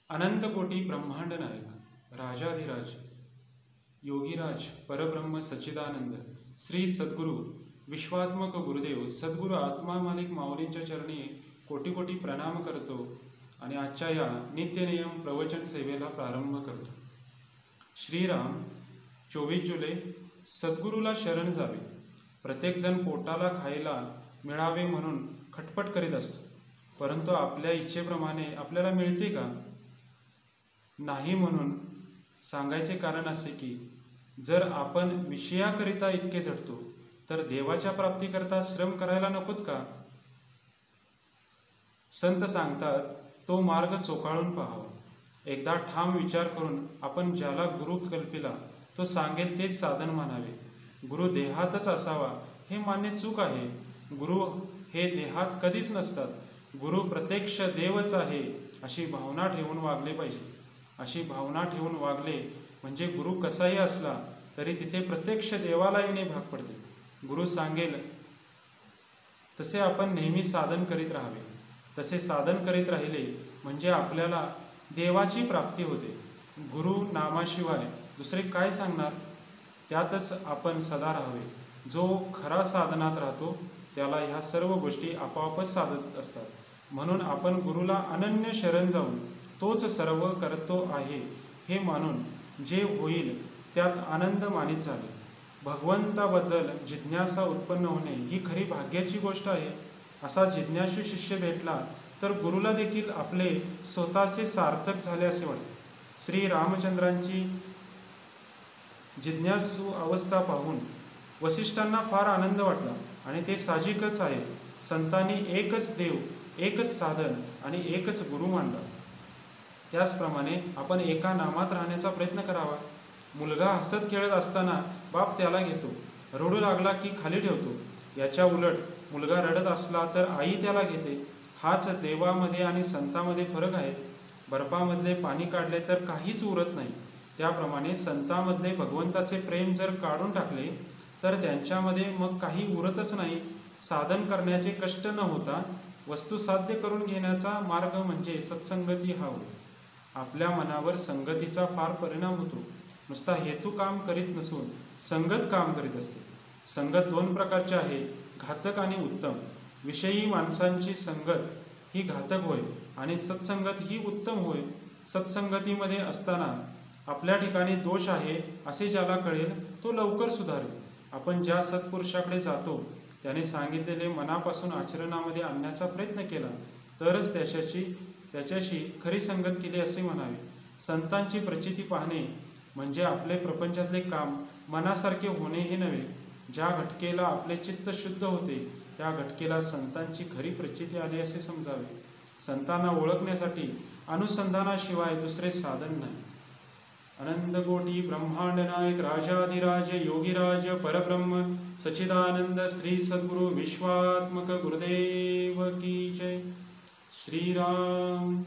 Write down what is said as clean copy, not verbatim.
अनंत कोटी ब्रह्मांड नायक राजाधिराज योगीराज परब्रह्म सच्चिदानंद श्री सद्गुरु विश्वात्मक गुरुदेव सद्गुरु आत्मा मालिक माऊलींच्या चरणी कोटी कोटी प्रणाम करतो आणि आजच्या या नित्यनियम प्रवचन सेवेला प्रारंभ करतो। श्रीराम 24 जुलै सद्गुरूला शरण जावे। प्रत्येकजण पोटाला खायला मिळावे म्हणून खटपट करीत असतो, परंतु आपल्या इच्छेप्रमाणे आपल्याला मिळते का? नाही। म्हणून सांगायचे कारण असे की जर आपण विषयाकरिता इतके झटतो तर देवाच्या प्राप्तीकरता श्रम करायला नकोत का? संत सांगतात तो मार्ग चोखाळून पाहावा। एकदा ठाम विचार करून आपण ज्याला गुरु कल्पिला तो सांगेल तेच साधन मानावे। गुरु देहातच असावा हे मानणे चूक आहे। गुरु हे देहात कधीच नसतात। गुरु प्रत्यक्ष देवच आहे अशी भावना ठेवून वागले पाहिजे। अशी भावना ठेवून वागले म्हणजे गुरु कसाही असला तरी तिथे प्रत्यक्ष देवाला येणे भाग पडते। गुरु सांगेल तसे आपण नेहमी साधन करीत राहावे। तसे साधन करीत राहिले म्हणजे आपल्याला देवाची प्राप्ती होते। गुरु नामाशिवाय दुसरे काय सांगणार? त्यातच आपण सदा राहावे। जो खरा साधनात राहतो त्याला ह्या सर्व गोष्टी आपोआपच साधत असतात। म्हणून आपण गुरुला अनन्य शरण जाऊन तोच सर्व करतो आहे हे मानून जे होईल त्यात आनंद मानित जावे। भगवंताबद्दल जिज्ञासा उत्पन्न होणे ही खरी भाग्याची गोष्ट आहे। असा जिज्ञासू शिष्य भेटला तर गुरुला देखील आपले स्वतःचे सार्थक झाले असे वाटते। श्री रामचंद्रांची जिज्ञासू अवस्था पाहून वसिष्ठांना फार आनंद वाटला आणि ते साहजिकच आहे। संतांनी एकच देव, एकच साधन आणि एकच गुरु मानला। त्याचप्रमाणे आपण एका नामात राहण्याचा प्रयत्न करावा। मुलगा हसत खेळत असताना बाप त्याला घेतो, रडू लागला की खाली ठेवतो। याच्या उलट मुलगा रडत असला तर आई त्याला घेते। हाच देवामध्ये आणि संतांमध्ये फरक आहे। बर्फामधले पाणी काढले तर काहीच उरत नाही, त्याप्रमाणे संतांमधले भगवंताचे प्रेम जर काढून टाकले तर त्यांच्यामध्ये मग काही उरतच नाही। साधन करण्याचे कष्ट न होता वस्तू साध्य करून घेण्याचा मार्ग म्हणजे सत्संगती हा होय। आपल्या मनावर संगतीचा फार परिणाम होतो। नुसता हेतू काम करीत नसून संगत काम करीत असते। संगत दोन प्रकारची आहे, घातक आणि उत्तम। विषयी माणसांची संगत ही घातक होय आणि सत्संगत ही उत्तम होय। सत्संगतीमध्ये असताना आपल्या ठिकाणी दोष आहे असे ज्याला कळेल तो लवकर सुधारेल। आपण ज्या सत्पुरुषाकडे जातो त्याने सांगितलेले मनापासून आचरणामध्ये आणण्याचा प्रयत्न केला तरच त्याच्याशी खरी संगत केली असे म्हणावे। संतांची प्रचिती पाहणे म्हणजे आपले प्रपंचातले काम मनासारखे होणे हे नव्हे। ज्या घटकेला आपले चित्त शुद्ध होते त्या घटकेला संतांची खरी प्रचिती आली असे समजावे। संतांना ओळखण्यासाठी अनुसंधानाशिवाय दुसरे साधन नाही। अनंत कोटी ब्रह्मांड नायक राजाधिराज योगीराज परब्रह्म सच्चिदानंद श्री सद्गुरु विश्वात्मक गुरुदेव की जय। श्रीराम।